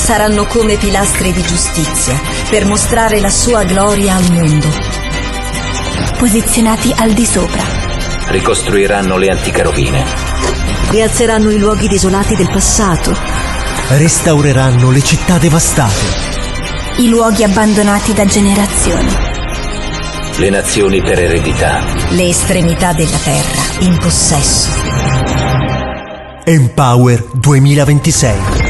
saranno come pilastri di giustizia per mostrare la sua gloria al mondo. Posizionati al di sopra. Ricostruiranno le antiche rovine. Rialzeranno i luoghi desolati del passato. Restaureranno le città devastate. I luoghi abbandonati da generazioni. Le nazioni per eredità. Le estremità della terra in possesso. Empower 2026.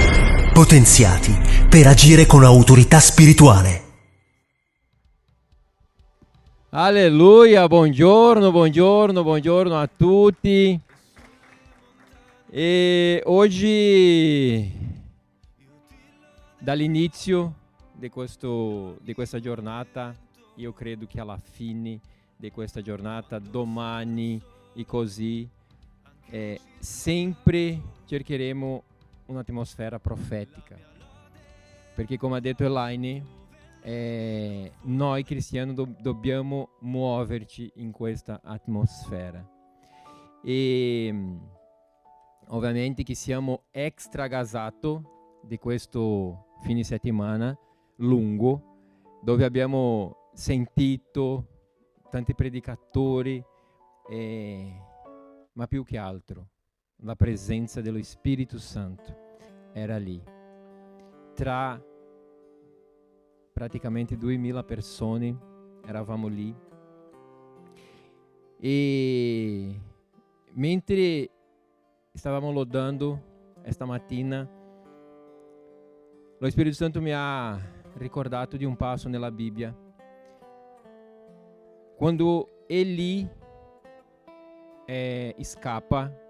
Potenziati per agire con autorità spirituale. Alleluia, buongiorno a tutti. E oggi, dall'inizio di questa giornata, io credo che alla fine di questa giornata, domani e così, sempre cercheremo un'atmosfera profetica. Perché, come ha detto Elaine, noi cristiani dobbiamo muoverci in questa atmosfera. E ovviamente che siamo extra gasati di questo fine settimana lungo, dove abbiamo sentito tanti predicatori, ma più che altro la presenza dello Spirito Santo era lì. Tra praticamente 2000 persone eravamo lì. E mentre stavamo lodando stamattina, lo Spirito Santo mi ha ricordato di un passo nella Bibbia. Quando Eli scappa,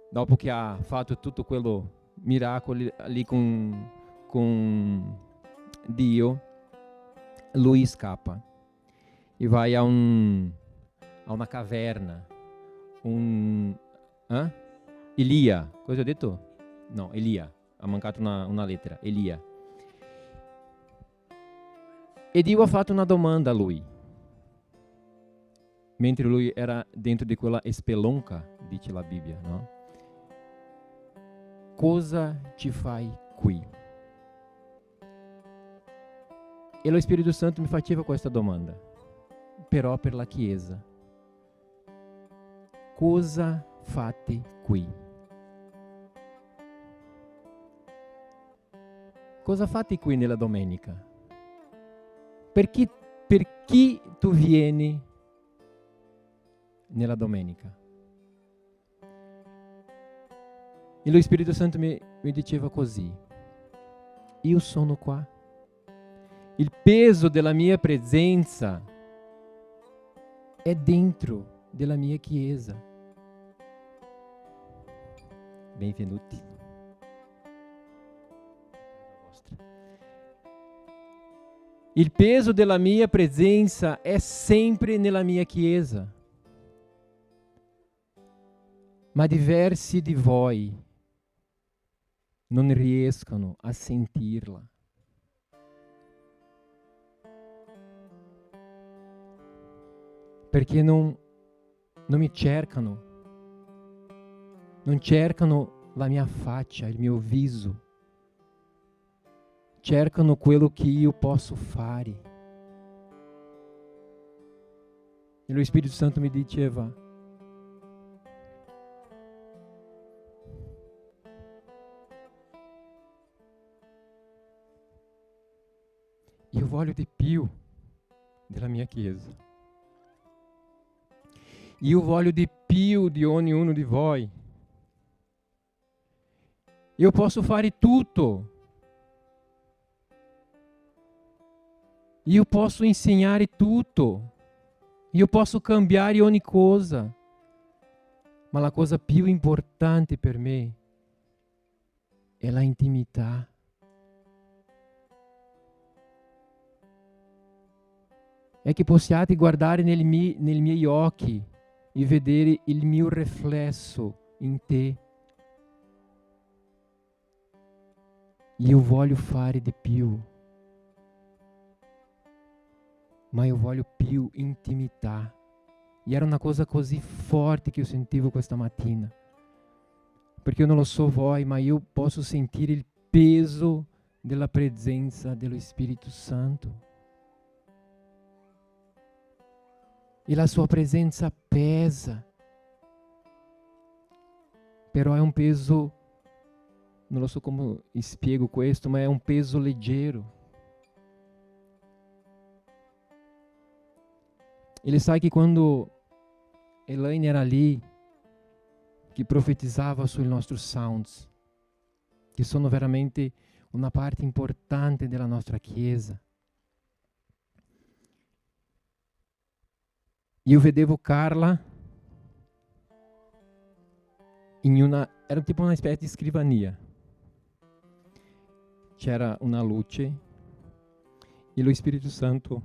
dopo che ha fatto tutto quello miracolo lì con Dio, lui scappa e vai a una caverna. Elia, cosa ho detto? No, Elia, ha mancato una lettera, Elia. E Dio ha fatto una domanda a lui, mentre lui era dentro di quella spelonca, dice la Bibbia, no? Cosa ci fai qui? E lo Spirito Santo mi faceva questa domanda, però per la Chiesa. Cosa fate qui? Cosa fate qui nella domenica? Per chi tu vieni nella domenica? E lo Spirito Santo mi diceva così: io sono qua. Il peso della mia presenza è dentro della mia Chiesa. Benvenuti. Il peso della mia presenza è sempre nella mia Chiesa. Ma diversi di voi non riescono a sentirla. Perché non mi cercano. Non cercano la mia faccia, il mio viso. Cercano quello che io posso fare. E lo Spirito Santo mi diceva: io voglio di più della mia Chiesa. Io voglio di più di ognuno di voi. Io posso fare tutto. Io posso insegnare tutto. Io posso cambiare ogni cosa. Ma la cosa più importante per me è la intimità. È che possiate guardare nei miei occhi e vedere il mio riflesso in te. Io voglio fare di più. Ma io voglio più intimità. E era una cosa così forte che io sentivo questa mattina. Perché io non lo so voi, ma io posso sentire il peso della presenza dello Spirito Santo. E la sua presenza pesa. Però è un peso, non lo so come spiego questo, ma è un peso leggero. Ele sai che quando Elaine era lì, che profetizzava sui nostri sounds, che sono veramente una parte importante della nostra Chiesa, io vedevo Carla era tipo una specie di scrivania. C'era una luce e lo Spirito Santo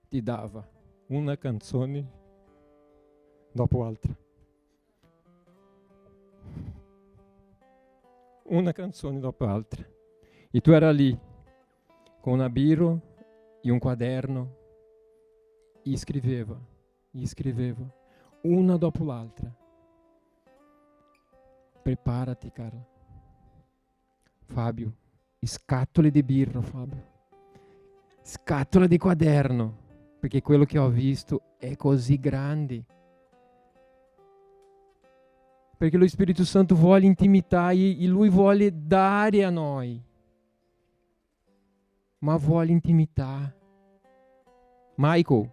ti dava una canzone dopo altra. Una canzone dopo altra. E tu era lì con una biro e un quaderno e scriveva, una dopo l'altra. Preparati, Carla. Fabio, scatole di birra, Fabio. Scatola di quaderno, perché quello che ho visto è così grande. Perché lo Spirito Santo vuole intimità e Lui vuole dare a noi. Ma vuole intimità. Michael,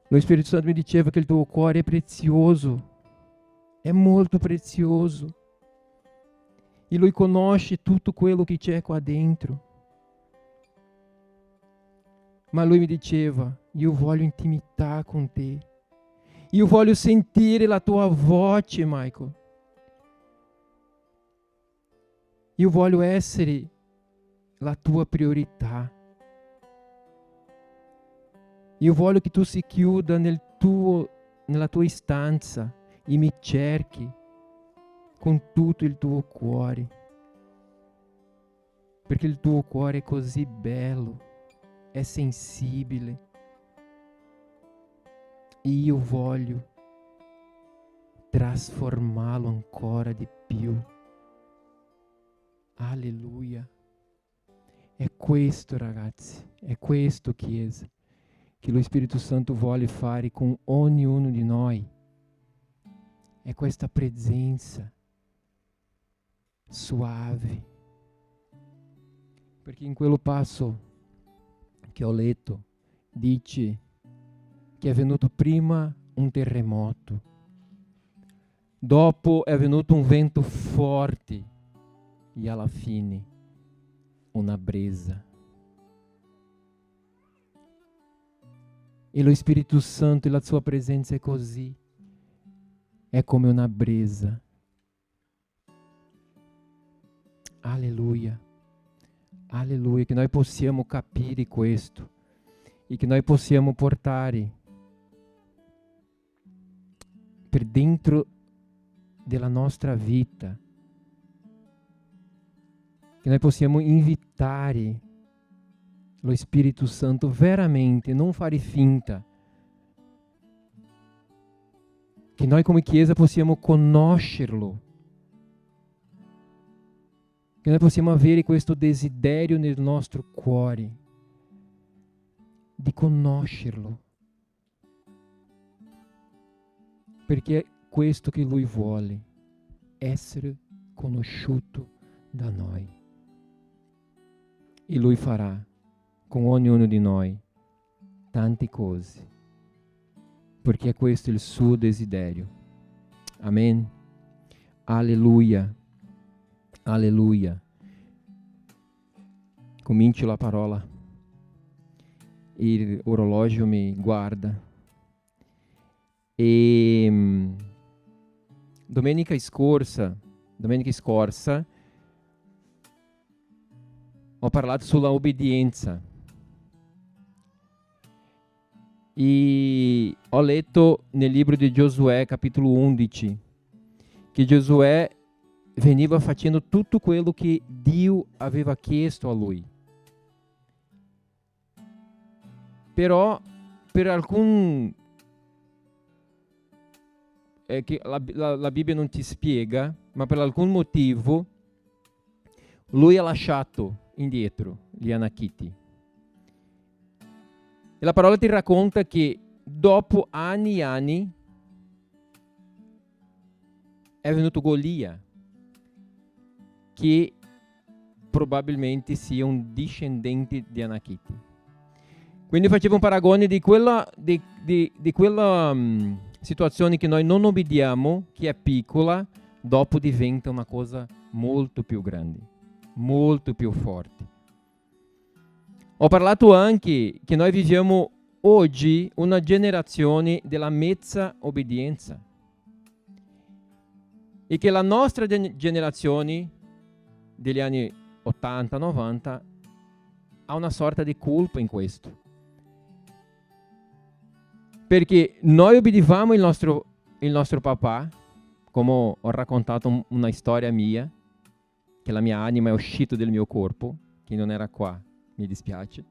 lo Spirito Santo mi diceva che il tuo cuore è prezioso, è molto prezioso. E Lui conosce tutto quello che c'è qua dentro. Ma Lui mi diceva, io voglio intimità con te. Io voglio sentire la tua voce, Michael. Io voglio essere la tua priorità. Io voglio che tu si chiuda nella tua stanza e mi cerchi con tutto il tuo cuore. Perché il tuo cuore è così bello, è sensibile. E io voglio trasformarlo ancora di più. Alleluia. È questo, ragazzi, è questo, Chiesa, che lo Spirito Santo vuole fare con ognuno di noi. È questa presenza suave. Perché in quello passo che ho letto dice che è venuto prima un terremoto, dopo è venuto un vento forte e alla fine una brisa. E lo Spirito Santo e la sua presenza è così, è come una brisa. Alleluia, alleluia, che noi possiamo capire questo e che noi possiamo portare per dentro della nostra vita, che noi possiamo invitare lo Spirito Santo veramente, non fare finta, che noi come Chiesa possiamo conoscerlo, che noi possiamo avere questo desiderio nel nostro cuore di conoscerlo, perché è questo che Lui vuole, essere conosciuto da noi. E Lui farà con ognuno di noi tante cose, perché questo è il suo desiderio. Amen. Alleluia. Alleluia. Comincio la parola. Il orologio mi guarda. E domenica scorsa ho parlato sulla obbedienza e ho letto nel libro di Giosuè capitolo 11 che Giosuè veniva facendo tutto quello che Dio aveva chiesto a lui, però per alcun che la Bibbia non ti spiega, ma per alcun motivo lui ha lasciato indietro gli Anachiti. E la parola ti racconta che dopo anni e anni è venuto Golia, che probabilmente sia un discendente di Anachiti. Quindi facevo un paragone di quella situazione che noi non obbediamo, che è piccola, dopo diventa una cosa molto più grande, molto più forte. Ho parlato anche che noi viviamo oggi una generazione della mezza obbedienza e che la nostra generazione degli anni 80-90 ha una sorta di colpa in questo. Perché noi obbedivamo il nostro papà, come ho raccontato una storia mia, che la mia anima è uscita del mio corpo, che non era qua, mi dispiace.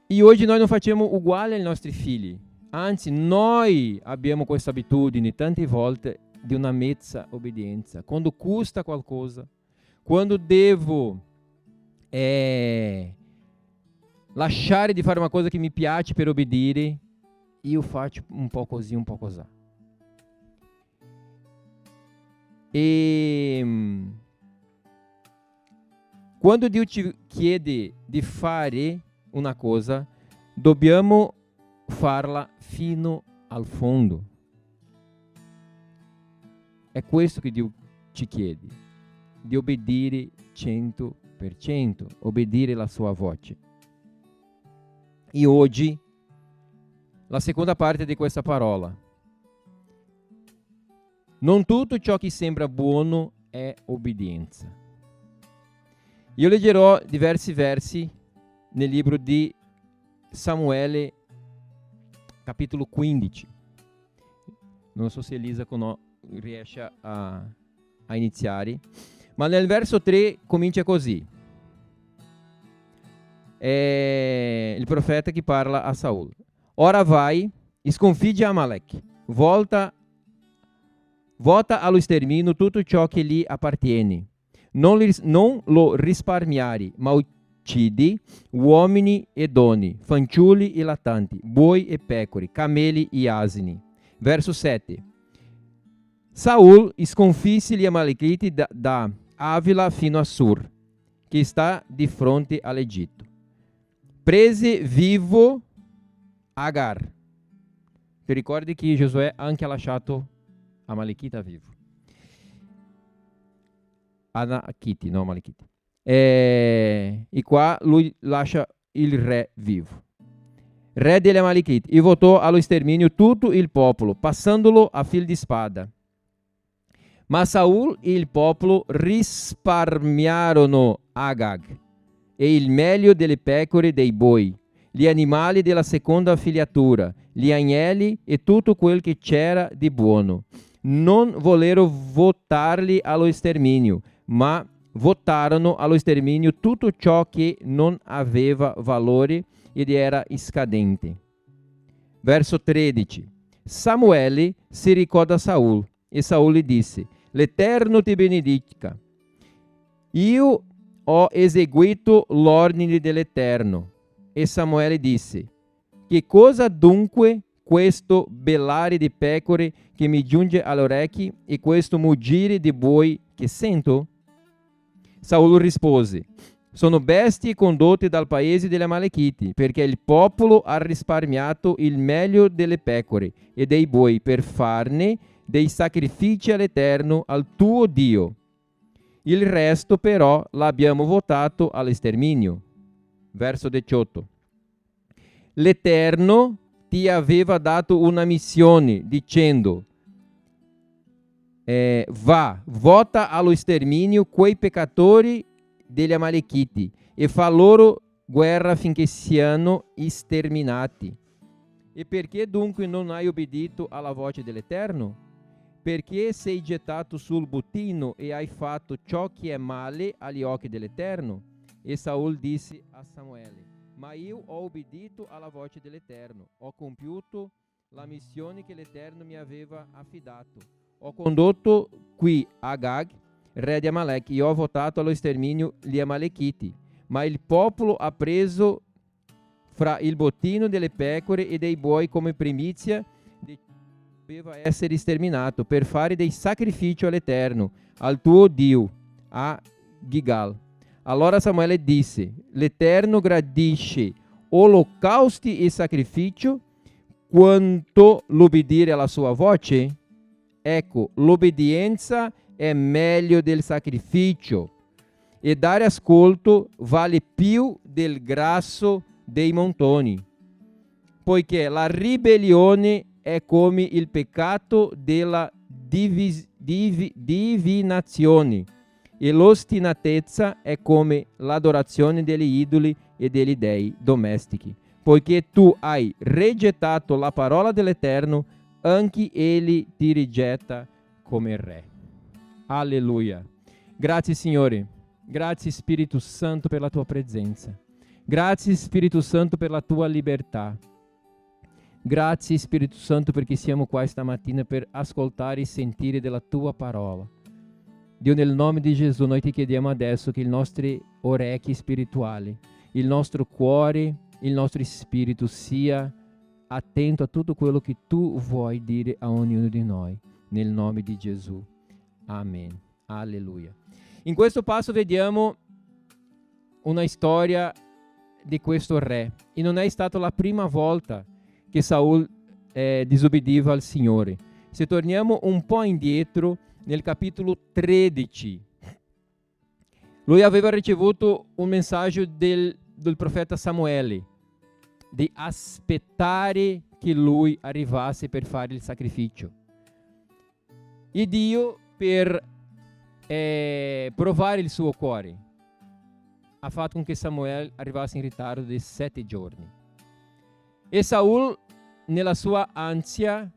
E oggi noi non facciamo uguale ai nostri figli. Anzi, noi abbiamo questa abitudine tante volte di una mezza obbedienza. Quando costa qualcosa, quando devo lasciare di fare una cosa che mi piace per obbedire, io faccio un po' così, un po' così. E quando Dio ci chiede di fare una cosa, dobbiamo farla fino al fondo. È questo che Dio ci chiede, di obbedire 100%, obbedire la sua voce. E oggi, la seconda parte di questa parola. Non tutto ciò che sembra buono è obbedienza. Io leggerò diversi versi nel libro di Samuele, capitolo 15. Non so se Elisa riesce a iniziare, ma nel verso 3 comincia così. È il profeta che parla a Saul. Ora vai e sconfigge Amalek, vota allo sterminio tutto ciò che gli appartiene. Non lo risparmiare, ma uccidi uomini e donne, fanciulli e lattanti, buoi e pecore, cameli e asini. Verso 7. Saul sconfisse gli Amalekiti da Avila fino a Sur, che sta di fronte all'Egitto. Prese vivo Agar. Ti ricordi che Giosuè anche ha lasciato Amalekita vivo? Anachiti, no Amalekiti. E qua lui lascia il re vivo. Re degli Amalekiti. E votò allo sterminio tutto il popolo, passandolo a fil di spada. Ma Saul e il popolo risparmiarono Agag e il meglio delle pecore e dei boi, gli animali della seconda figliatura, gli agnelli e tutto quel che c'era di buono. Non vollero votarli allo sterminio, ma votarono allo sterminio tutto ciò che non aveva valore ed era scadente. Verso 13. Samuele si ricorda a Saul e Saul gli disse: l'Eterno ti benedica. Io ho eseguito l'ordine dell'Eterno. E Samuele disse: che cosa dunque questo bellare di pecore che mi giunge alle orecchie e questo muggire di buoi che sento? Saul rispose: sono bestie condotte dal paese degli Amalekiti, perché il popolo ha risparmiato il meglio delle pecore e dei buoi per farne dei sacrifici all'Eterno, al tuo Dio. Il resto però l'abbiamo votato all'esterminio. Verso 18. L'Eterno ti aveva dato una missione dicendo: vota allo sterminio quei peccatori degli Amalekiti e fa loro guerra finché siano sterminati. E perché dunque non hai obbedito alla voce dell'Eterno? Perché sei gettato sul bottino e hai fatto ciò che è male agli occhi dell'Eterno? E Saul disse a Samuele: ma io ho obbedito alla voce dell'Eterno, ho compiuto la missione che l'Eterno mi aveva affidato. Ho condotto qui Agag, re di Amalek, e ho votato allo sterminio gli Amalekiti, ma il popolo ha preso fra il bottino delle pecore e dei buoi come primizia doveva essere sterminato per fare dei sacrifici all'Eterno, al tuo Dio, a Gilgal. Allora Samuele disse: l'Eterno gradisce olocausti e sacrificio quanto l'obbedire alla sua voce? Ecco, l'obbedienza è meglio del sacrificio e dare ascolto vale più del grasso dei montoni, poiché la ribellione è come il peccato della divinazione e l'ostinatezza è come l'adorazione degli idoli e degli dei domestici. Poiché tu hai rigettato la parola dell'Eterno, anche egli ti rigetta come re. Alleluia. Grazie Signore, grazie Spirito Santo per la tua presenza. Grazie Spirito Santo per la tua libertà. Grazie Spirito Santo perché siamo qua stamattina per ascoltare e sentire della tua parola. Dio, nel nome di Gesù noi ti chiediamo adesso che i nostri orecchi spirituali, il nostro cuore, il nostro spirito sia attento a tutto quello che tu vuoi dire a ognuno di noi, nel nome di Gesù. Amen. Alleluia. In questo passo vediamo una storia di questo re e non è stata la prima volta che Saul disobbediva al Signore. Se torniamo un po' indietro, nel capitolo 13, lui aveva ricevuto un messaggio del profeta Samuele di aspettare che lui arrivasse per fare il sacrificio. E Dio, per provare il suo cuore, ha fatto con che Samuele arrivasse in ritardo di 7 giorni. E Saul, nella sua ansia,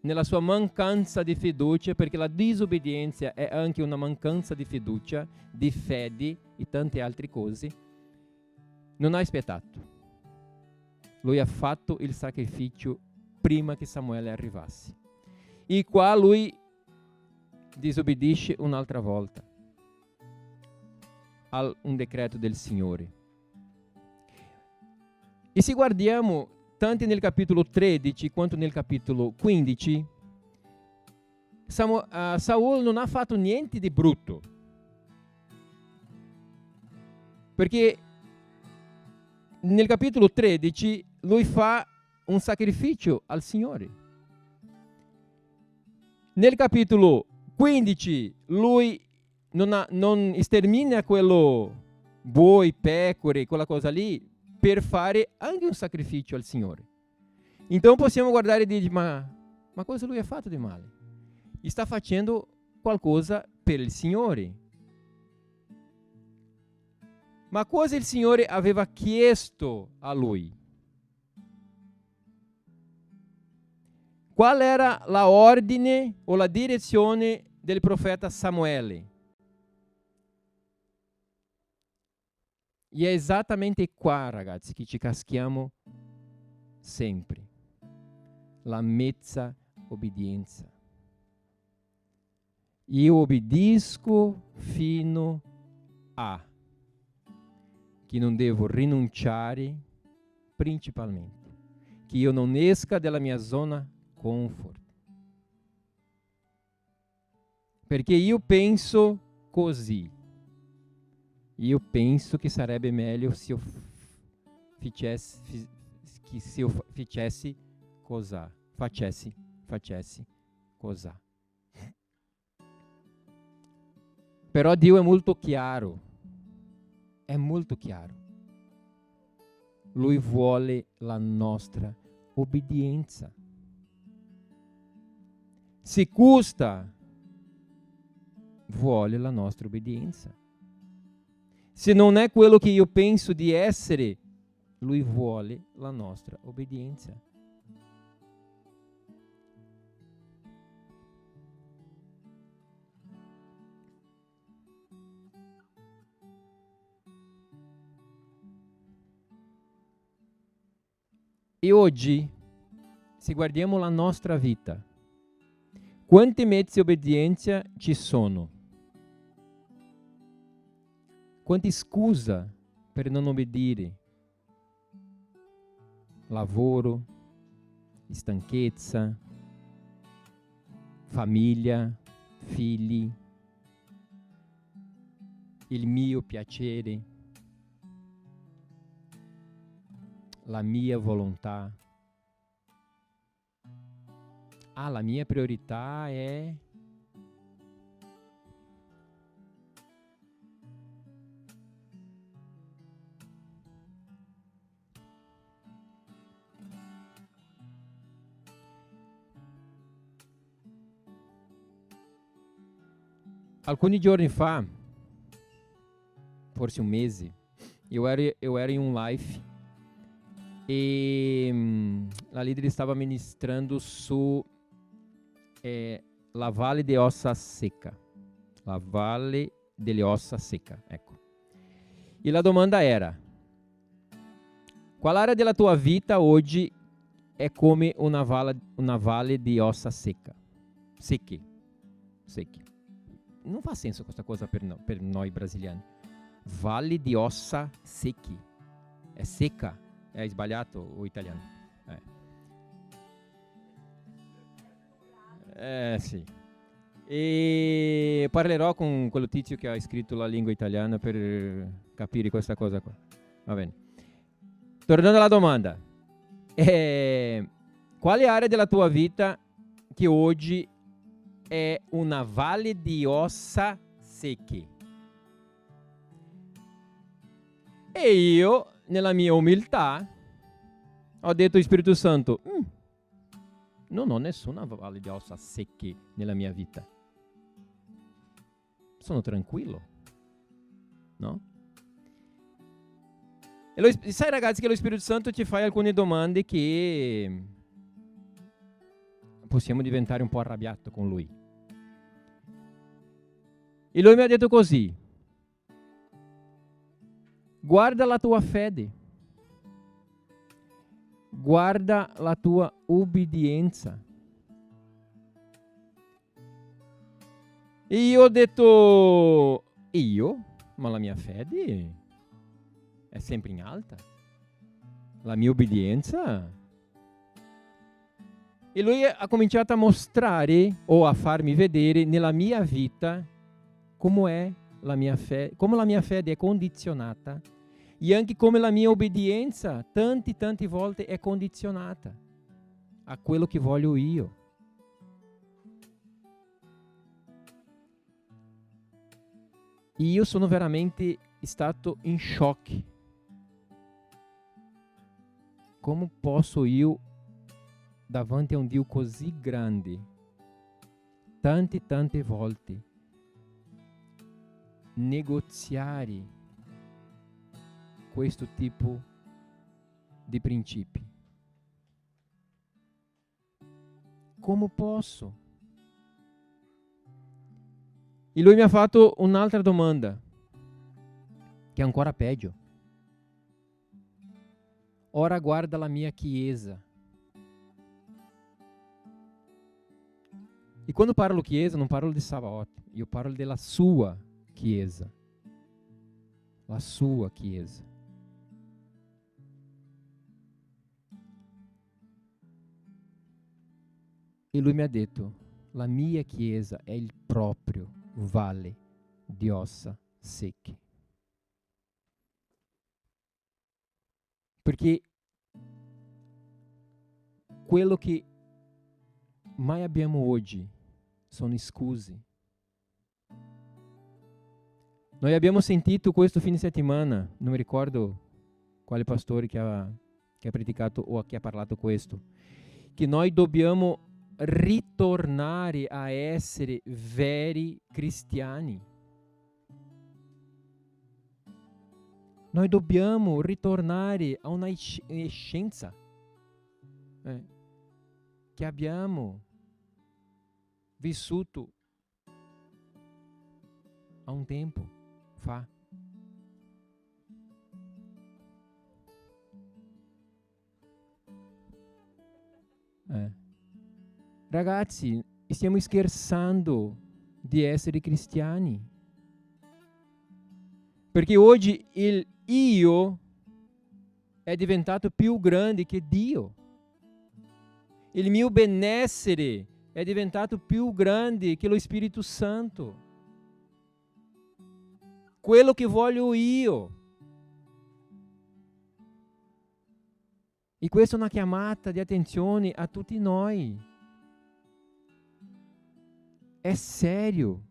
nella sua mancanza di fiducia, perché la disobbedienza è anche una mancanza di fiducia, di fede e tante altre cose, non ha aspettato. Lui ha fatto il sacrificio prima che Samuele arrivasse. E qua lui disobbedisce un'altra volta a un decreto del Signore. E se guardiamo tanto nel capitolo 13 quanto nel capitolo 15, Saul non ha fatto niente di brutto, perché nel capitolo 13 lui fa un sacrificio al Signore. Nel capitolo 15 lui non stermina quello buoi, pecore, quella cosa lì, per fare anche un sacrificio al Signore. Então possiamo guardare e dire, ma cosa lui ha fatto di male? Sta facendo qualcosa per il Signore. Ma cosa il Signore aveva chiesto a lui? Qual era la ordine o la direzione del profeta Samuele? E è esattamente qua, ragazzi, che ci caschiamo sempre. La mezza obbedienza. Io obbedisco fino a che non devo rinunciare principalmente, che io non esca dalla mia zona comfort. Perché io penso così. Io penso che sarebbe meglio se io facessi cosa. Facessi cosa. Però Dio è molto chiaro. È molto chiaro. Lui vuole la nostra obbedienza. Se custa, vuole la nostra obbedienza. Se non è quello che io penso di essere, lui vuole la nostra obbedienza. E oggi, se guardiamo la nostra vita, quanti mezzi di obbedienza ci sono? Quante scuse per non obbedire? Lavoro, stanchezza, famiglia, figli, il mio piacere, la mia volontà. La mia priorità è alcuni giorni fa, forse un mese, eu era em um live e la leader stava ministrando su la Valle de Ossa Seca. La Valle delle Ossa Seca, ecco. E la domanda era: qual área della tua vita oggi è come una valle di ossa secche? Non fa senso questa cosa per noi brasiliani. Valle di ossa secche. È secca. È sbagliato o italiano? Sì. E parlerò con quello tizio che ha scritto la lingua italiana per capire questa cosa qua. Va bene. Tornando alla domanda. Quale area della tua vita che oggi è una valle di ossa secche? E io, nella mia umiltà, ho detto: Spirito Santo, non ho nessuna valle di ossa secche nella mia vita. Sono tranquillo, no? E sai, ragazzi, che lo Spirito Santo ti fa alcune domande che possiamo diventare un po' arrabbiati con lui. E lui mi ha detto così: guarda la tua fede, guarda la tua obbedienza. E io ho detto: ma la mia fede è sempre in alta, la mia obbedienza. E lui ha cominciato a mostrare o a farmi vedere nella mia vita come la mia fede è condizionata e anche come la mia obbedienza tante volte è condizionata a quello che voglio io. E io sono veramente stato in shock. Come posso io, davanti a un Dio così grande, tante volte, negoziare questo tipo di principi? Come posso? E lui mi ha fatto un'altra domanda, che è ancora peggio. Ora guarda la mia chiesa. E quando parlo chiesa, non parlo di Sabaoth, io parlo della sua chiesa. La sua chiesa. E lui mi ha detto: la mia chiesa è il proprio valle di ossa secche. Perché quello che mai abbiamo oggi sono scuse. Noi abbiamo sentito questo fine settimana, non mi ricordo quale pastore che ha predicato o che ha parlato questo, che noi dobbiamo ritornare a essere veri cristiani. Noi dobbiamo ritornare a una scienza che abbiamo vissuto há um tempo fa. Ragazzi, stiamo scherzando di essere cristiani. Perché oggi il io è diventato più grande che Dio. Il mio benessere è diventato più grande che lo Spirito Santo. Quello che voglio io. E questa è una chiamata di attenzione a tutti noi. È serio.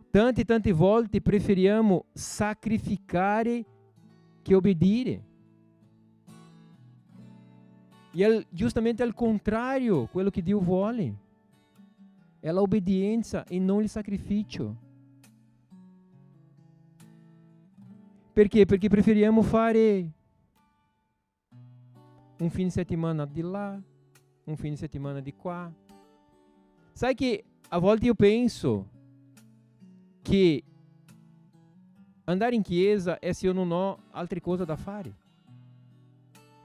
Tante volte preferiamo sacrificare che obbedire. E è giustamente al contrario quello che Dio vuole. È l'obbedienza e non il sacrificio. Perché? Perché preferiamo fare un fine settimana di là, un fine settimana di qua. Sai che a volte io penso che andare in chiesa è se io non ho altre cose da fare.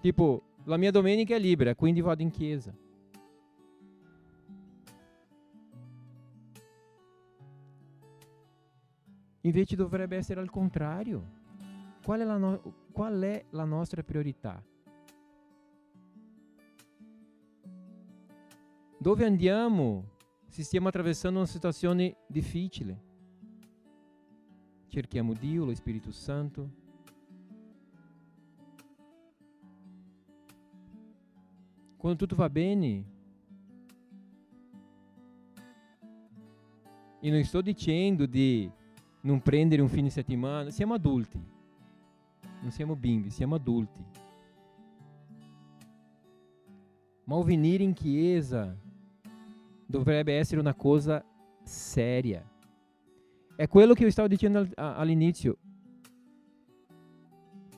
Tipo, la mia domenica è libera, quindi vado in chiesa. Invece dovrebbe essere al contrario. Qual è la nostra priorità? Dove andiamo se stiamo attraversando una situazione difficile? Cerchiamo Dio, lo Spirito Santo. Quando tutto va bene, e non sto dicendo di non prendere un fine settimana, siamo adulti, non siamo bimbi, siamo adulti. Ma o venire in chiesa dovrebbe essere una cosa seria. È quello che io stavo dicendo all'inizio.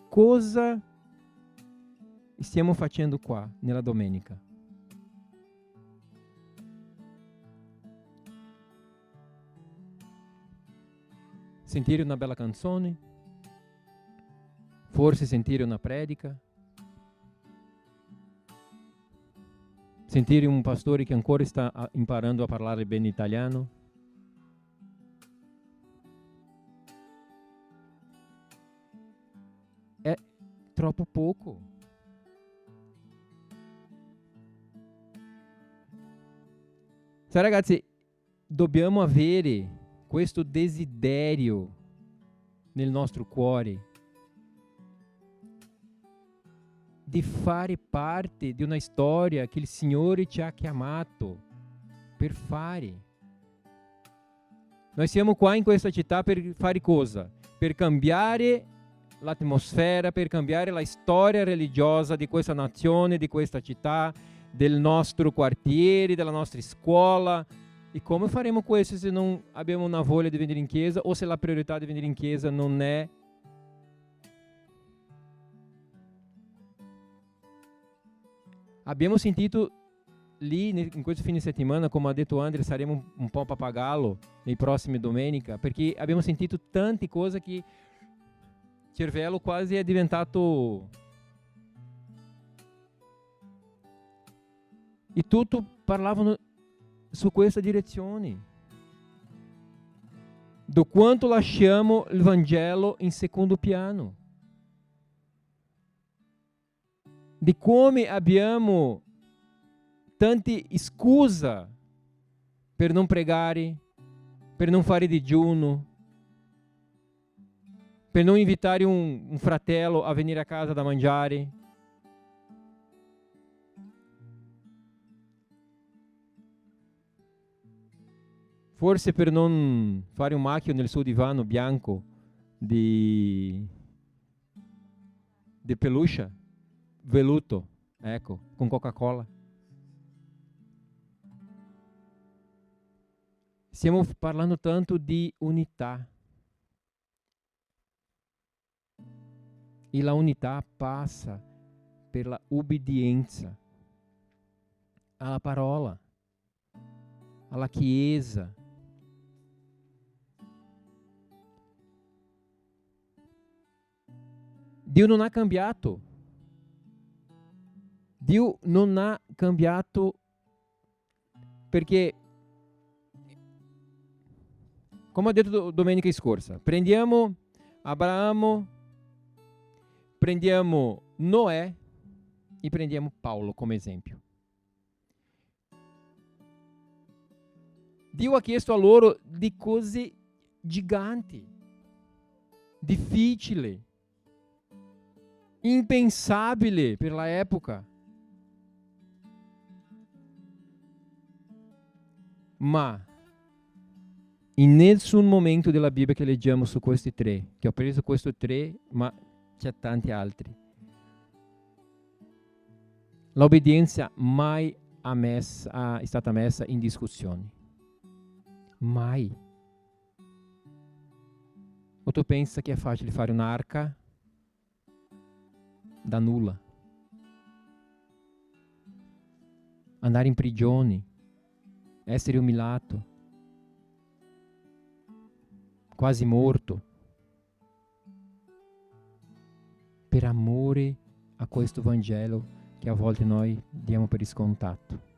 Cosa stiamo facendo qua nella domenica? Sentire una bella canzone? Forse sentire una predica? Sentire un pastore che ancora sta imparando a parlare bene italiano? È troppo poco. Sai ragazzi, dobbiamo avere questo desiderio nel nostro cuore di fare parte di una storia che il Signore ci ha chiamato per fare. Noi siamo qua in questa città per fare cosa? Per cambiare l'atmosfera, per cambiare la storia religiosa di questa nazione, di questa città, del nostro quartiere, della nostra scuola. E come faremo questo se non abbiamo una voglia di venire in chiesa o se la priorità di venire in chiesa non è abbiamo sentito lì in questo fine settimana, come ha detto Andrea, saremo un po' pappagallo nei prossimi domenica, perché abbiamo sentito tante cose che il cervello quasi è diventato e tutto parlavano su questa direzione, do quanto lasciamo il Vangelo in secondo piano, di come abbiamo tante scuse per non pregare, per non fare digiuno, per non invitare un fratello a venire a casa da mangiare. Forse per non fare un macchio nel suo divano bianco di peluche, veluto, ecco, con Coca-Cola. Stiamo parlando tanto di unità. E la unità passa per la ubbidienza alla parola, alla Chiesa. Dio non ha cambiato. Dio non ha cambiato, perché, come ho detto domenica scorsa, prendiamo Abramo, prendiamo Noè e prendiamo Paolo come esempio. Dio ha chiesto a loro di cose giganti, difficili, impensabili per la epoca. Ma in nessun momento della Bibbia che leggiamo su questi tre, che ho preso questi tre, ma c'è tanti altri, l'obbedienza mai è stata messa in discussione. Mai. O tu pensa che è facile fare un'arca da nulla? Andare in prigione, essere umiliato, quasi morto, per amore a questo Vangelo che a volte noi diamo per scontato.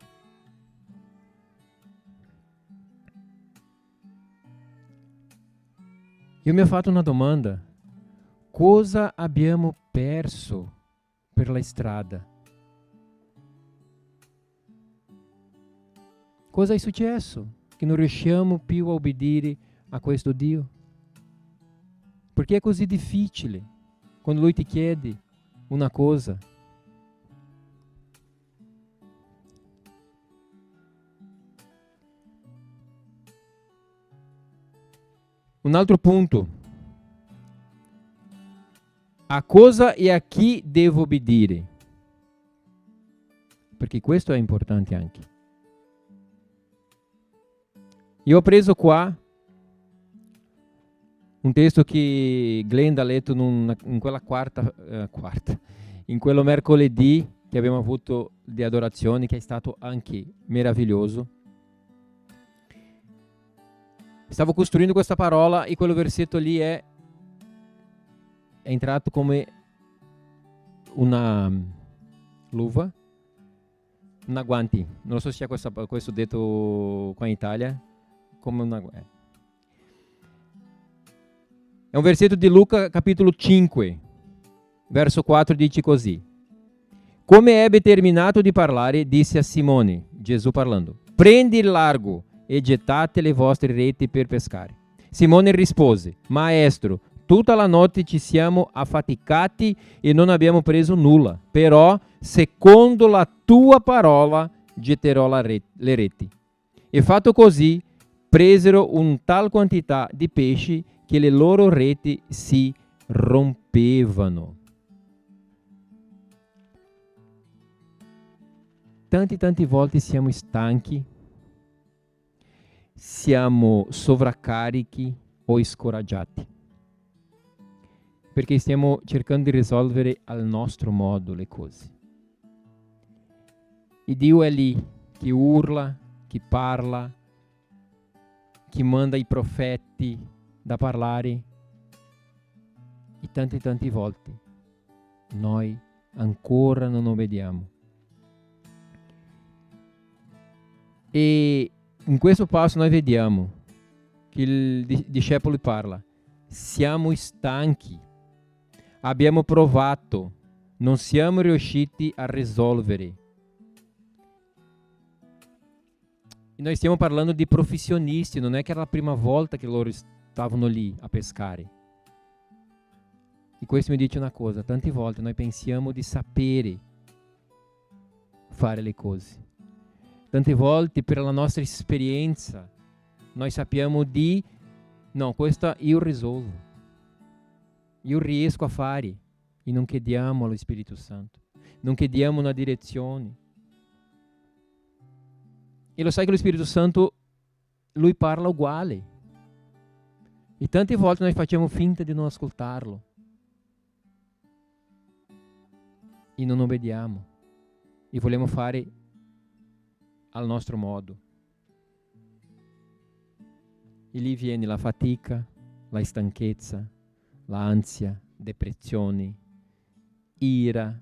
Io mi ho fatto una domanda: cosa abbiamo perso per la strada? Cosa è successo che non riusciamo più a obbedire a questo Dio? Perché è così difficile quando Lui ti chiede una cosa? Un altro punto: a cosa e a chi devo obbedire? Perché questo è importante anche. Io ho preso qua un testo che Glenda ha letto in quella in quello mercoledì che abbiamo avuto di adorazione, che è stato anche meraviglioso. Stavo costruendo questa parola e quello versetto lì è entrato come una luva, una guanti. Non so se c'è questo detto qua in Italia, come una guanti. È un versetto di Luca capitolo 5, verso 4, dice così: come ebbe terminato di parlare, disse a Simone, Gesù parlando: prendi il largo e gettate le vostre reti per pescare. Simone rispose: Maestro, tutta la notte ci siamo affaticati e non abbiamo preso nulla, però secondo la tua parola getterò le reti. E fatto così, presero un tal quantità di pesci che le loro reti si rompevano. Tante volte siamo stanchi, siamo sovraccarichi o scoraggiati, perché stiamo cercando di risolvere al nostro modo le cose. E Dio è lì, che urla, che parla, che manda i profeti da parlare, e tante volte noi ancora non obbediamo. E in questo passo noi vediamo che il discepolo parla: siamo stanchi, abbiamo provato, non siamo riusciti a risolvere. E noi stiamo parlando di professionisti, non è che era la prima volta che loro stavano lì a pescare. E questo mi dice una cosa: tante volte noi pensiamo di sapere fare le cose. Tante volte per la nostra esperienza noi sappiamo di no, questa io risolvo, io riesco a fare, e non chiediamo allo Spirito Santo, non chiediamo una direzione. E lo sai che lo Spirito Santo, Lui parla uguale, e tante volte noi facciamo finta di non ascoltarlo e non obbediamo e vogliamo fare al nostro modo. E lì viene la fatica, la stanchezza, l'ansia, depressione, ira,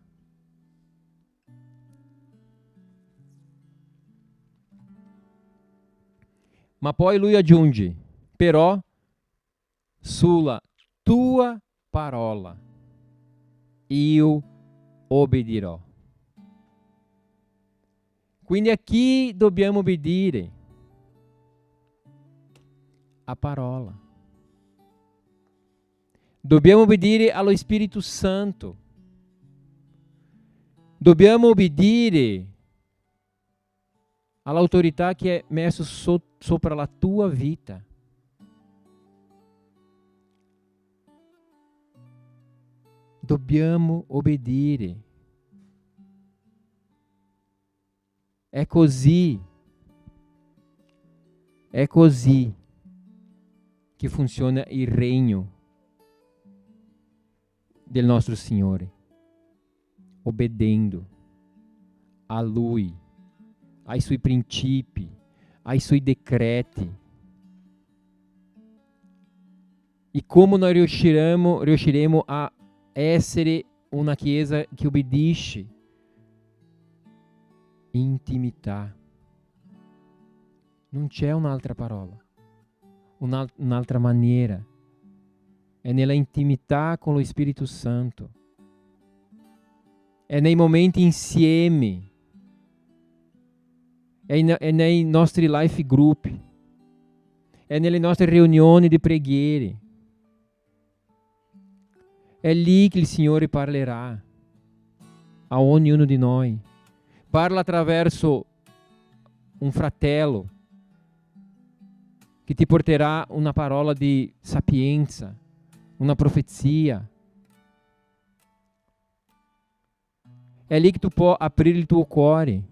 Ma poi lui aggiunge, però sulla tua parola io obbedirò. Quindi a chi dobbiamo obbedire? A parola. Dobbiamo obbedire allo Spirito Santo. Dobbiamo obbedire all'autorità che è messa sopra la tua vita. Dobbiamo obbedire. È così che funziona il regno del nostro Signore, obbedendo a Lui, ai Suoi principi, ai Suoi decreti. E come noi riusciremo a essere una Chiesa che obbedisce? Intimità. Non c'è un'altra parola, un'altra maniera. È nella intimità con lo Spirito Santo. È nei momenti insieme. È nei nostri life group. È nelle nostre riunioni di preghiere. È lì che il Signore parlerà a ognuno di noi. Parla attraverso un fratello che ti porterà una parola di sapienza, una profezia. È lì che tu puoi aprire il tuo cuore.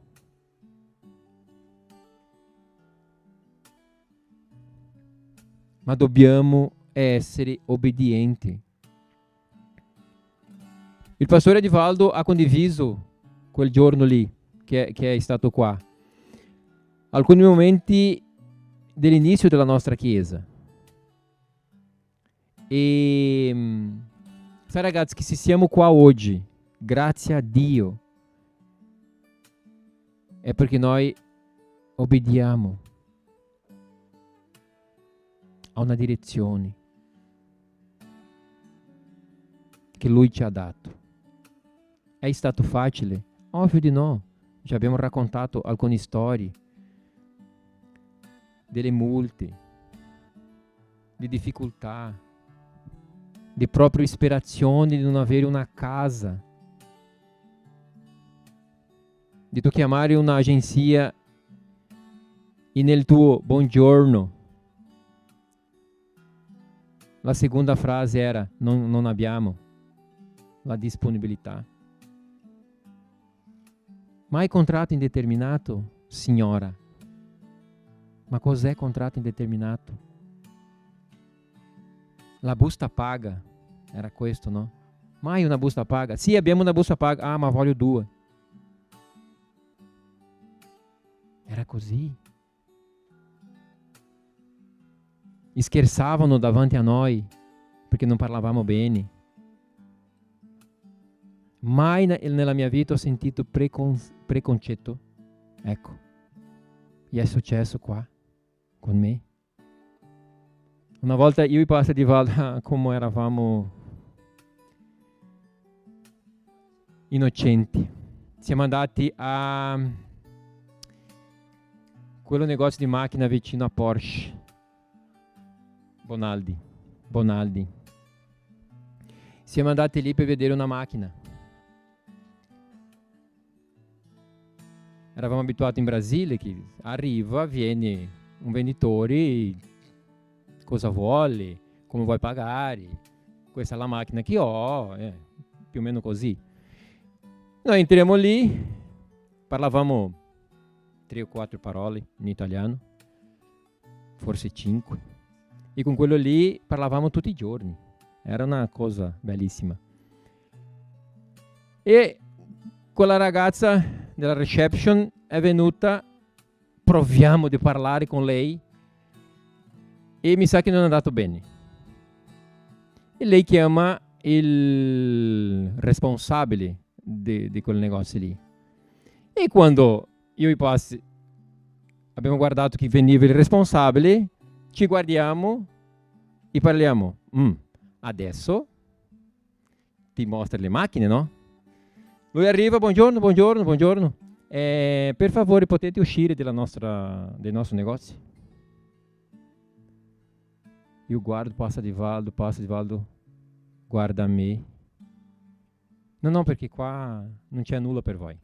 Ma dobbiamo essere obbedienti. Il pastore Edivaldo ha condiviso quel giorno lì, che è stato qua, alcuni momenti dell'inizio della nostra Chiesa. E sai ragazzi, che se siamo qua oggi, grazie a Dio, è perché noi obbediamo a una direzione che Lui ci ha dato. È stato facile? Ovvio di no. Ci abbiamo raccontato alcune storie delle multe, di difficoltà, di propria ispirazione di non avere una casa, di tu chiamare un'agenzia e nel tuo buongiorno la seconda frase era non abbiamo la disponibilità. Mai contratto indeterminato, signora? Ma cos'è contratto indeterminato? La busta paga, era questo, no? Mai una busta paga? Sì, abbiamo una busta paga, ah, ma voglio 2. Era così. E scherzavano davanti a noi perché non parlavamo bene. Mai nella mia vita ho sentito preconcetto. Ecco, e è successo qua con me. Una volta io e Pastor Edivaldo, come eravamo innocenti, siamo andati a quello negozio di macchina vicino a Porsche, Bonaldi. Siamo andati lì per vedere una macchina. Eravamo abituati in Brasile che arriva, viene un venditore, cosa vuole, come vuoi pagare, questa è la macchina che ho, più o meno così. Noi entriamo lì, parlavamo 3 o 4 parole in italiano, forse 5, e con quello lì parlavamo tutti i giorni, era una cosa bellissima. E quella ragazza della reception è venuta, proviamo di parlare con lei e mi sa che non è andato bene. E lei chiama il responsabile di quel negozio lì. E quando io e Passi abbiamo guardato chi veniva il responsabile, ci guardiamo e parliamo. Adesso ti mostra le macchine, no? Lui arriva, buongiorno. Per favore potete uscire dei nostri negozi? Io guardo, passa di Valdo, guarda me. No, perché qua non c'è nulla per voi.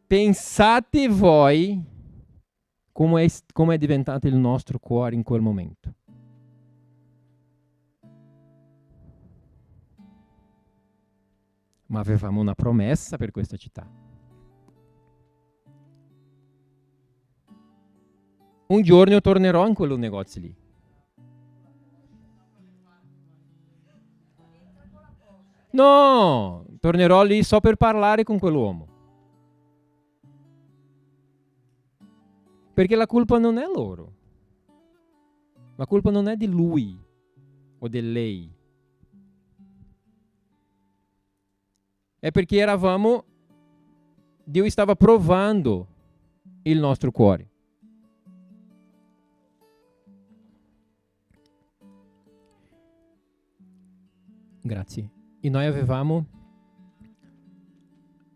Pensate voi come è diventato il nostro cuore in quel momento. Ma avevamo una promessa per questa città. Un giorno tornerò in quel negozio lì. No, tornerò lì solo per parlare con quell'uomo. Perché la colpa non è loro. La colpa non è di lui o di lei. È perché Dio stava provando il nostro cuore. Grazie. E noi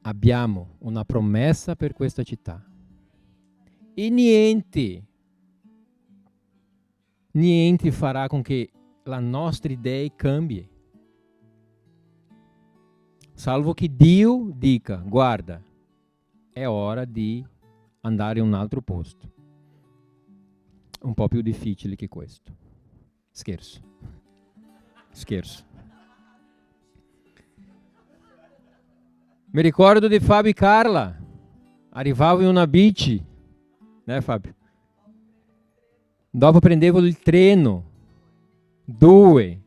abbiamo una promessa per questa città. E niente farà con che la nostra idea cambi. Salvo che Dio dica, guarda, è ora di andare in un altro posto. Un po' più difficile che questo. Scherzo. Mi ricordo di Fabio e Carla. Arrivavo in una bici, né Fabio? Dopo prendevo il treno, 2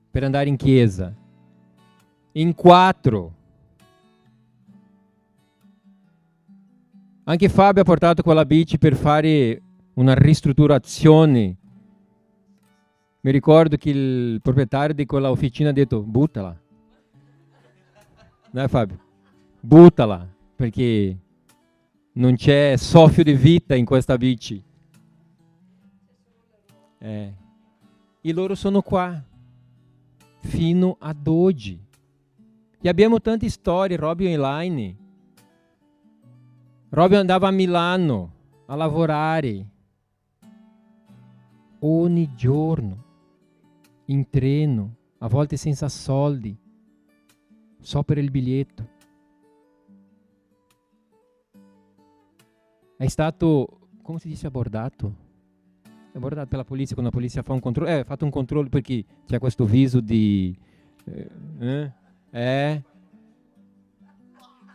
per andare in chiesa, in 4. Anche Fabio ha portato quella bici per fare una ristrutturazione. Mi ricordo che il proprietario di quella officina ha detto, buttala. Né Fabio? Buttala, perché non c'è soffio di vita in questa bici. E loro sono qua, fino ad oggi. E abbiamo tante storie, Robin e Elaine. Robin andava a Milano a lavorare ogni giorno, in treno, a volte senza soldi, solo per il biglietto. È stato, come si dice, abordato? È abordato per la polizia, quando la polizia fa un controllo. Ha fatto un controllo perché c'è questo viso di...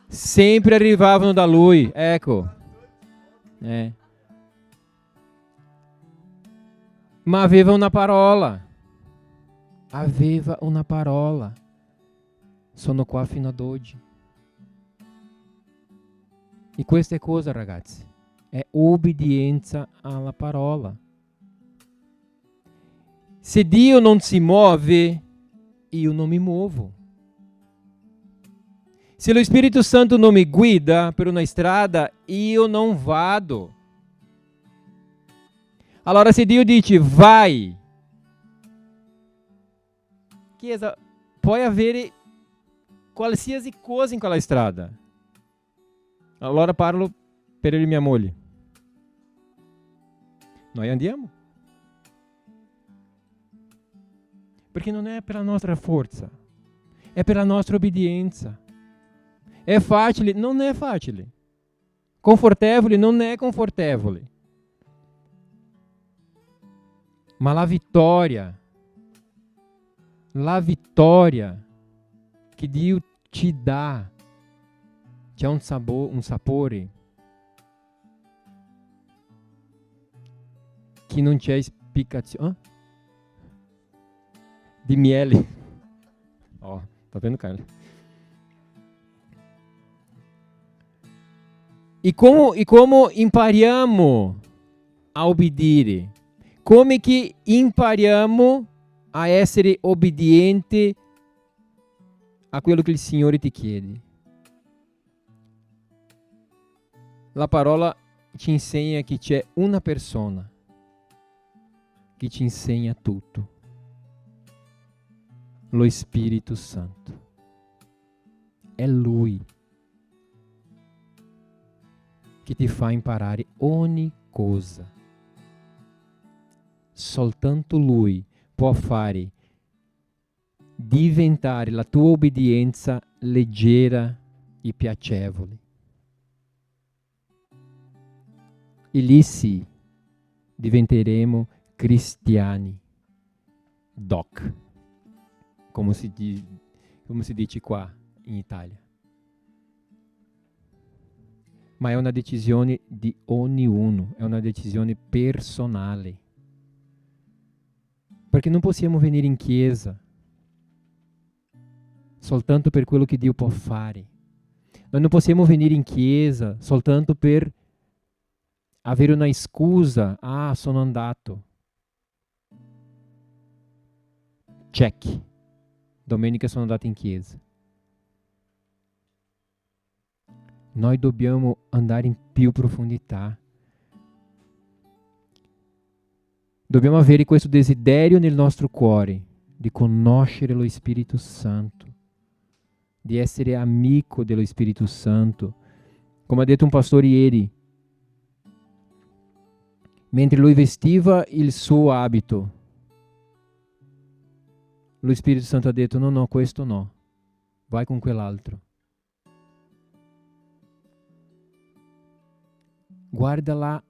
Sempre arrivavano da lui, ecco. Ma aveva una parola. Sono qua fino ad oggi. E questa è cosa, ragazzi. È obbedienza alla parola. Se Dio non si muove, io non mi muovo. Se lo Spirito Santo non mi guida per una strada, io non vado. Allora se Dio dice vai, Chiesa, puoi avere qualsiasi cosa in quella strada. Allora parlo per mia moglie. Noi andiamo. Perché non è per la nostra forza, è per la nostra obbedienza. È facile? Non è facile. Confortevole? Non è confortevole. Ma la vittoria che Dio ci dà, c'è un sapore che non c'è spiccazione di miele. Oh, tá vendo, Carla? E como impariamo a obbedire? Come che impariamo a essere obbediente a quello che il Signore ti chiede? La parola ci insegna che c'è una persona che ci insegna tutto. Lo Spirito Santo. È Lui che ti fa imparare ogni cosa. Soltanto Lui può fare diventare la tua obbedienza leggera e piacevole. E lì sì, diventeremo cristiani. Doc, come si dice qua in Italia. Ma è una decisione di ognuno, è una decisione personale. Perché non possiamo venire in chiesa soltanto per quello che Dio può fare. Noi non possiamo venire in chiesa soltanto per avere una scusa. Ah, sono andato. Check. Domenica sono andato in chiesa. Noi dobbiamo andare in più profondità. Dobbiamo avere questo desiderio nel nostro cuore di conoscere lo Spirito Santo, di essere amico dello Spirito Santo. Come ha detto un pastore ieri, mentre lui vestiva il suo abito, lo Spirito Santo ha detto: no, questo no, vai con quell'altro. Guarda la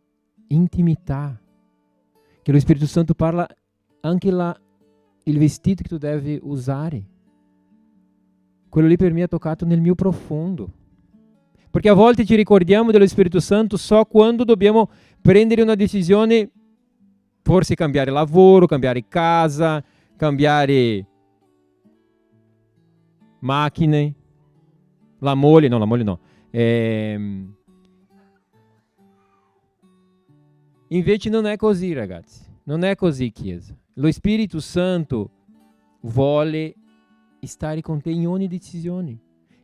intimità, che lo Spirito Santo parla anche il vestito che tu devi usare. Quello lì per me ha toccato nel mio profondo. Perché a volte ci ricordiamo dello Spirito Santo só quando dobbiamo prendere una decisione, forse cambiare lavoro, cambiare casa, cambiare macchine, la moglie no. Invece non è così, ragazzi. Non è così, Chiesa. Lo Spirito Santo vuole stare con te in ogni decisione.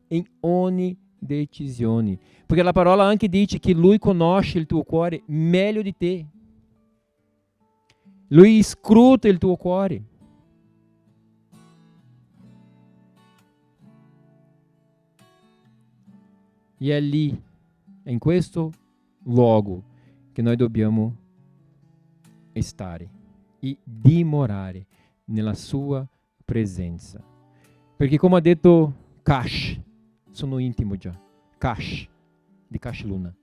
In ogni decisione. Perché la parola anche dice che Lui conosce il tuo cuore meglio di te. Lui scruta il tuo cuore. E è lì, è in questo luogo che noi dobbiamo stare e dimorare nella sua presenza. Perché come ha detto Cash, sono intimo già, Cash, di Cash Luna,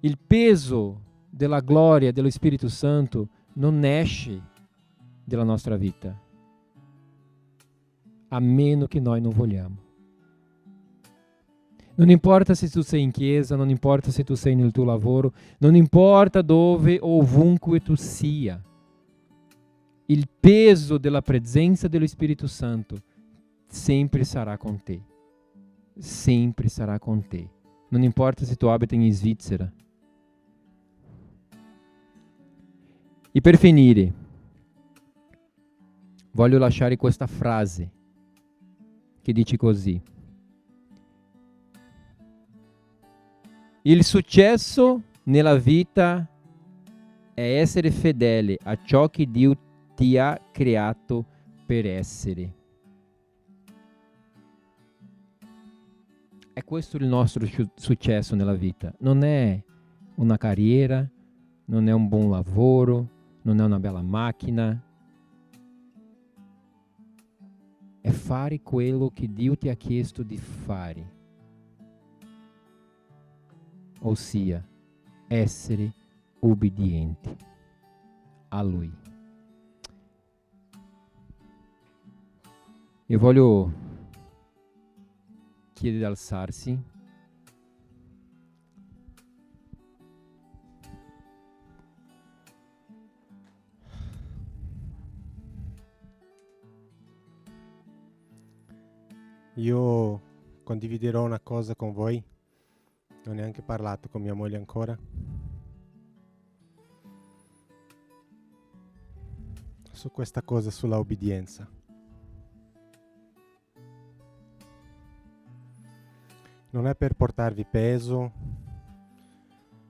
il peso della gloria dello Spirito Santo non esce dalla nostra vita, a meno che noi non vogliamo. Non importa se tu sei in chiesa, non importa se tu sei nel tuo lavoro, non importa dove, ovunque tu sia. Il peso della presenza dello Spirito Santo sempre sarà con te. Sempre sarà con te. Non importa se tu abiti in Svizzera. E per finire, voglio lasciare questa frase che dice così: il successo nella vita è essere fedele a ciò che Dio ti ha creato per essere. È questo il nostro successo nella vita. Non è una carriera, non è un buon lavoro, non è una bella macchina. È fare quello che Dio ti ha chiesto di fare. Ossia, essere obbedienti a Lui. Io voglio chiedere di alzarsi. Io condividerò una cosa con voi. Non ho neanche parlato con mia moglie ancora. Su questa cosa, sulla obbedienza. non è per portarvi peso,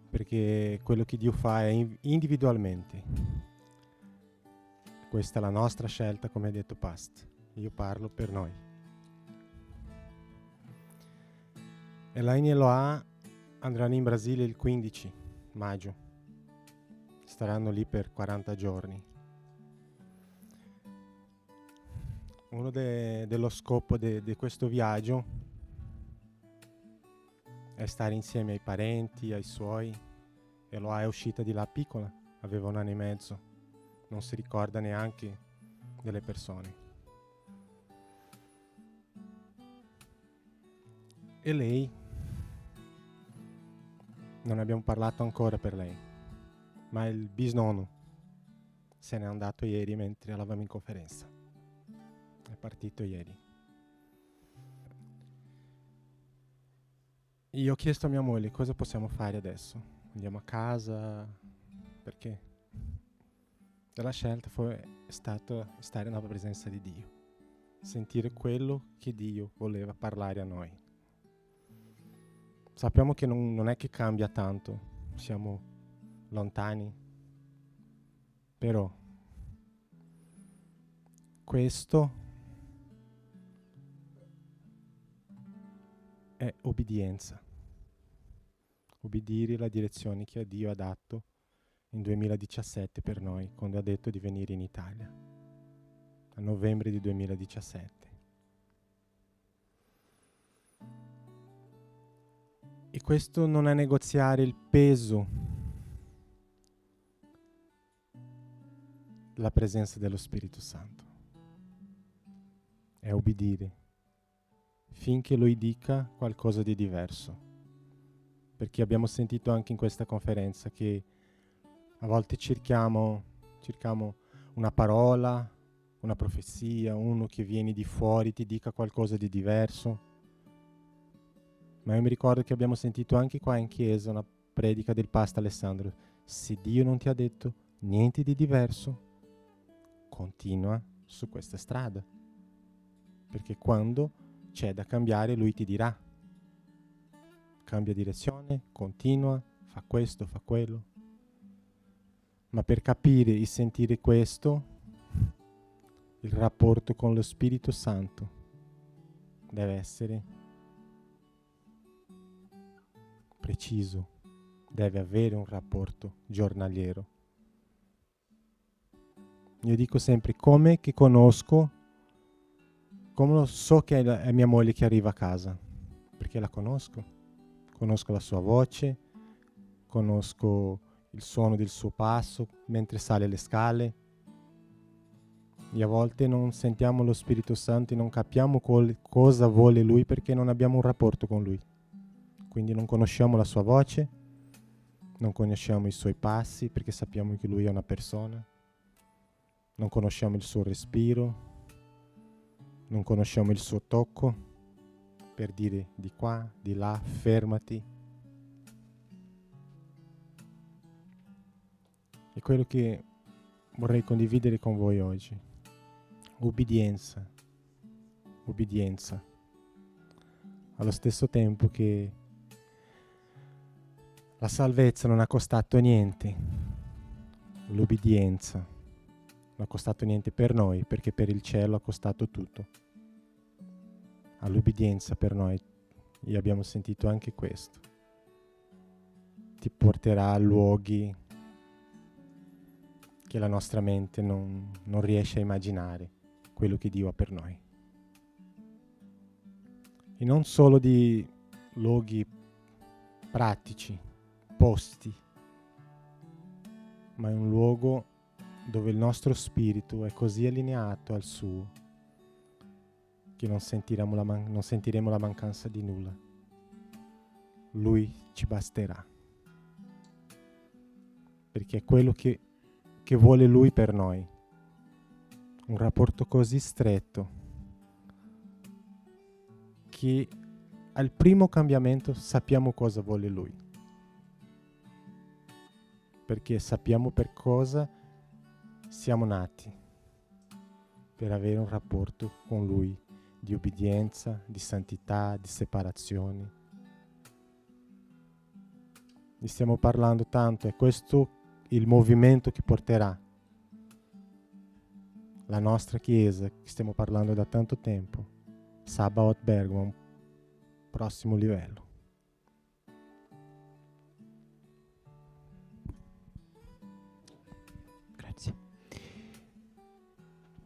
perché quello che Dio fa è individualmente. Questa è la nostra scelta, come ha detto Past. Io parlo per noi. Elaine e Eloa andranno in Brasile il 15 maggio. Staranno lì per 40 giorni. Uno dello scopo di questo viaggio è stare insieme ai parenti, ai suoi. Eloa è uscita di là piccola, aveva 1 anno e mezzo, non si ricorda neanche delle persone. E lei, non abbiamo parlato ancora per lei, ma il bisnonno se n'è andato ieri mentre eravamo in conferenza. È partito ieri. Io ho chiesto a mia moglie cosa possiamo fare adesso. Andiamo a casa? Perché la scelta è stata stare nella presenza di Dio, sentire quello che Dio voleva parlare a noi. Sappiamo che non è che cambia tanto, siamo lontani, però questo è obbedienza. Obbedire la direzione che Dio ha dato in 2017 per noi, quando ha detto di venire in Italia, a novembre di 2017. E questo non è negoziare il peso, la presenza dello Spirito Santo. È obbedire finché Lui dica qualcosa di diverso. Perché abbiamo sentito anche in questa conferenza che a volte cerchiamo una parola, una profezia, uno che viene di fuori ti dica qualcosa di diverso. Ma io mi ricordo che abbiamo sentito anche qua in chiesa una predica del Pastor Alessandro. Se Dio non ti ha detto niente di diverso, continua su questa strada. Perché quando c'è da cambiare, Lui ti dirà. Cambia direzione, continua, fa questo, fa quello. Ma per capire e sentire questo, il rapporto con lo Spirito Santo deve essere preciso, deve avere un rapporto giornaliero. Io dico sempre, come lo so che è mia moglie che arriva a casa? Perché la conosco la sua voce, conosco il suono del suo passo mentre sale le scale. E a volte non sentiamo lo Spirito Santo e non capiamo cosa vuole Lui perché non abbiamo un rapporto con Lui. Quindi non conosciamo la sua voce, non conosciamo i suoi passi perché sappiamo che Lui è una persona, non conosciamo il suo respiro, non conosciamo il suo tocco per dire di qua, di là, fermati. È quello che vorrei condividere con voi oggi. Obbedienza. Allo stesso tempo che la salvezza non ha costato niente, l'obbedienza non ha costato niente per noi, perché per il cielo ha costato tutto. All'obbedienza per noi, e abbiamo sentito anche questo, ti porterà a luoghi che la nostra mente non riesce a immaginare, quello che Dio ha per noi. E non solo di luoghi pratici, posti, ma è un luogo dove il nostro spirito è così allineato al suo che non sentiremo la mancanza di nulla. Lui ci basterà, perché è quello che vuole Lui per noi, un rapporto così stretto che al primo cambiamento sappiamo cosa vuole Lui, perché sappiamo per cosa siamo nati, per avere un rapporto con Lui di obbedienza, di santità, di separazione, ne stiamo parlando tanto, è questo il movimento che porterà la nostra Chiesa, che stiamo parlando da tanto tempo, Sabaoth Bergamo, a un prossimo livello. Grazie.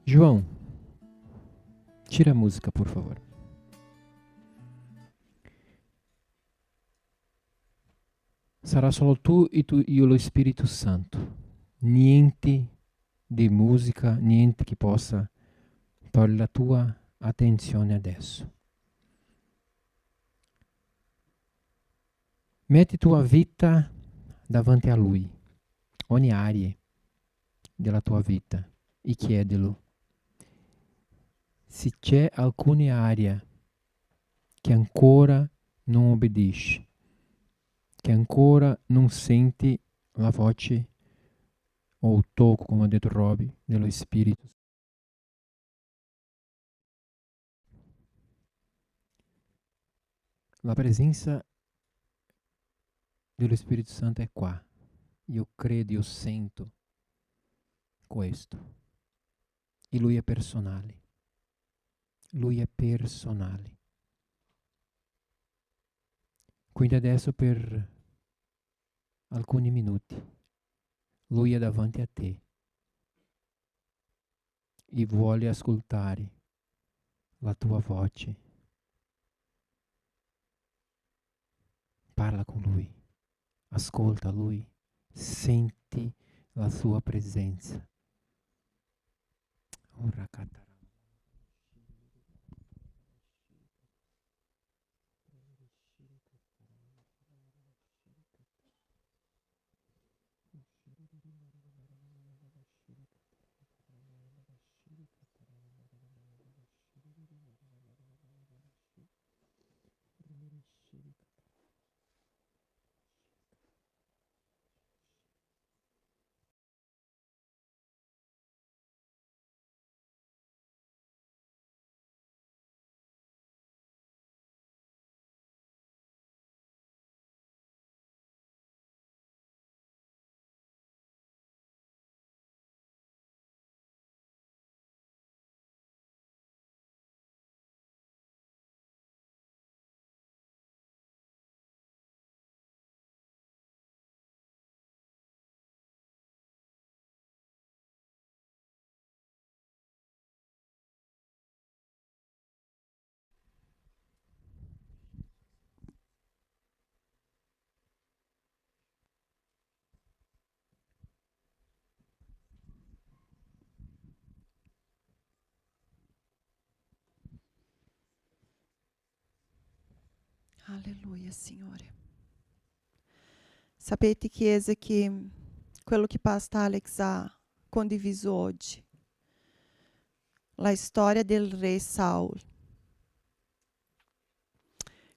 João, tira a música, por favor. Sarà solo tu e lo Spirito Santo. Niente di musica, niente che possa togliere la tua attenzione adesso. Metti tua vita davanti a Lui, ogni area della tua vita, e chiedilo se c'è alcune aree che ancora non obbedisci, che ancora non senti la voce o il tocco, come ha detto Roby, dello Spirito. La presenza dello Spirito Santo è qua. Io credo, io sento questo. E Lui è personale. Lui è personale. Quindi adesso per alcuni minuti Lui è davanti a te e vuole ascoltare la tua voce. Parla con Lui, ascolta Lui, senti la sua presenza. Ora cantare. Alleluia, Signore. Sapete, Chiesa, che quello che Pastor Alex ha condiviso oggi, la storia del re Saul,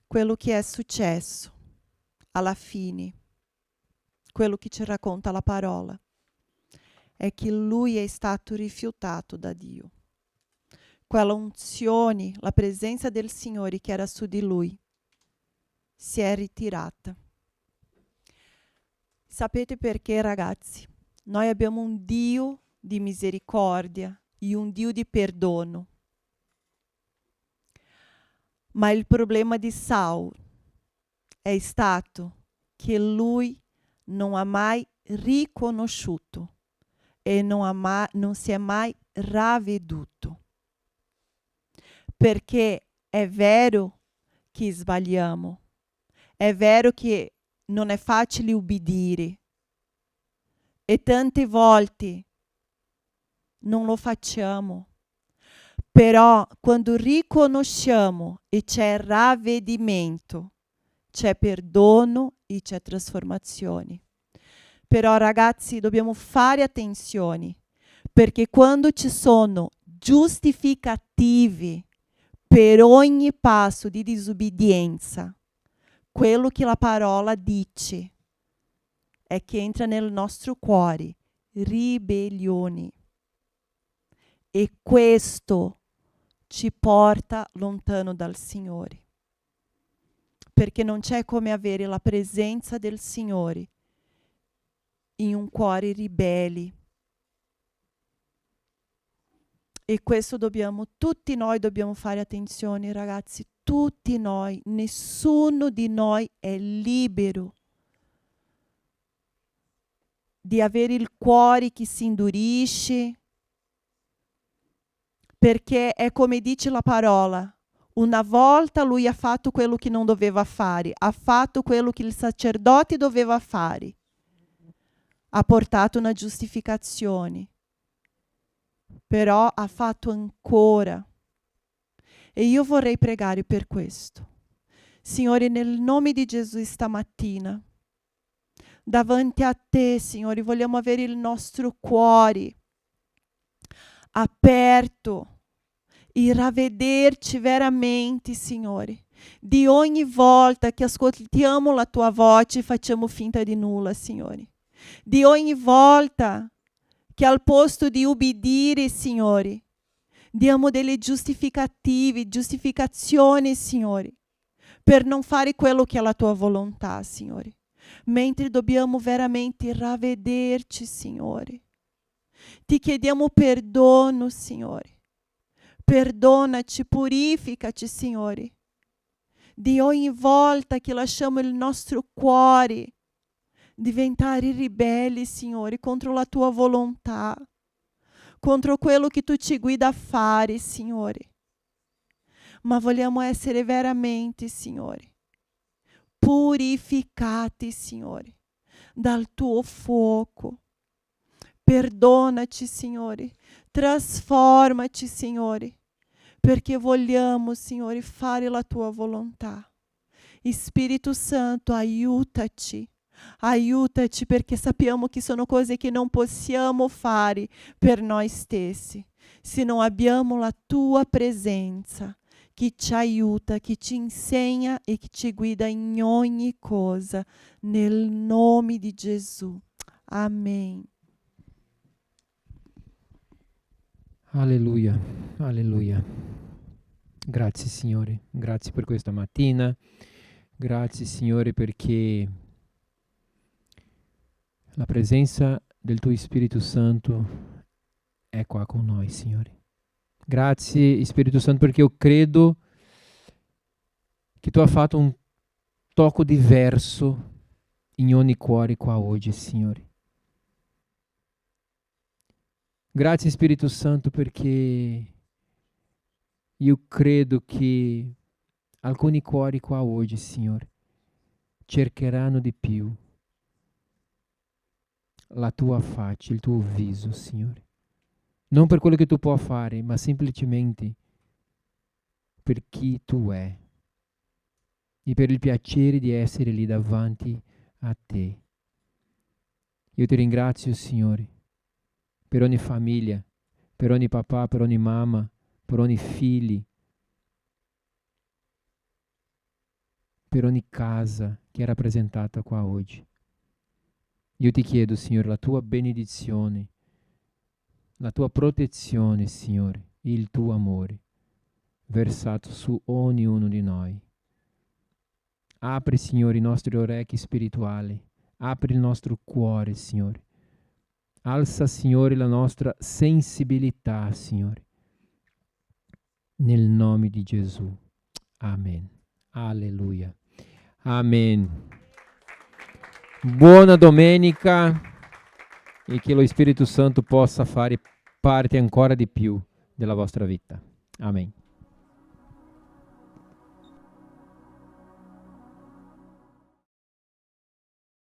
quello che è successo alla fine, quello che ci racconta la parola, è che lui è stato rifiutato da Dio. Quella unzione, la presenza del Signore che era su di lui, si è ritirata. Sapete perché, ragazzi? Noi abbiamo un Dio di misericordia e un Dio di perdono. Ma il problema di Saul è stato che lui non ha mai riconosciuto e non si è mai ravveduto. Perché è vero che sbagliamo, è vero che non è facile ubbidire e tante volte non lo facciamo. Però quando riconosciamo e c'è ravvedimento, c'è perdono e c'è trasformazione. Però ragazzi dobbiamo fare attenzione, perché quando ci sono giustificativi per ogni passo di disobbedienza, quello che la parola dice è che entra nel nostro cuore ribellione. E questo ci porta lontano dal Signore. perché non c'è come avere la presenza del Signore in un cuore ribelle. E questo tutti noi dobbiamo fare attenzione, ragazzi, tutti noi, nessuno di noi è libero di avere il cuore che si indurisce, perché è come dice la parola, una volta lui ha fatto quello che non doveva fare, ha fatto quello che il sacerdote doveva fare, ha portato una giustificazione, però ha fatto ancora. E io vorrei pregare per questo. Signore, nel nome di Gesù stamattina, davanti a te, Signore, vogliamo avere il nostro cuore aperto e ravvederci veramente, Signore, di ogni volta che ascoltiamo la tua voce e facciamo finta di nulla, Signore. Di ogni volta che al posto di ubbidire, Signore, diamo delle giustificazioni, Signore, per non fare quello che è la tua volontà, Signore. Mentre dobbiamo veramente ravvederci, Signore. Ti chiediamo perdono, Signore. Perdonaci, purificaci, Signore, di ogni volta che lasciamo il nostro cuore diventare ribelli, Signore, contro la tua volontà, contro quello che tu ci guida a fare, Signore. Ma vogliamo essere veramente, Signore, purificati, Signore, dal tuo fuoco. Perdonaci, Signore, trasformaci, Signore, perché vogliamo, Signore, fare la tua volontà. Spirito Santo, aiutaci. Aiutaci, perché sappiamo che sono cose che non possiamo fare per noi stessi, se non abbiamo la tua presenza che ci aiuta, che ci insegna e che ci guida in ogni cosa, nel nome di Gesù. Amen. Alleluia, alleluia. Grazie Signore, grazie per questa mattina. Grazie Signore perché la presenza del tuo Spirito Santo è qua con noi, Signore. Grazie Spirito Santo perché io credo che tu hai fatto un tocco diverso in ogni cuore qua oggi, Signore. Grazie Spirito Santo perché io credo che alcuni cuori qua oggi, Signore, cercheranno di più la tua faccia, il tuo viso, Signore. Non per quello che tu puoi fare, ma semplicemente per chi tu è e per il piacere di essere lì davanti a te. Io ti ringrazio, Signore, per ogni famiglia, per ogni papà, per ogni mamma, per ogni figlio, per ogni casa che è rappresentata qua oggi. Io ti chiedo, Signore, la tua benedizione, la tua protezione, Signore, il tuo amore versato su ognuno di noi. Apri, Signore, i nostri orecchi spirituali, apri il nostro cuore, Signore. Alza, Signore, la nostra sensibilità, Signore. Nel nome di Gesù. Amen. Alleluia. Amen. Buona domenica e che lo Spirito Santo possa fare parte ancora di più della vostra vita. Amen.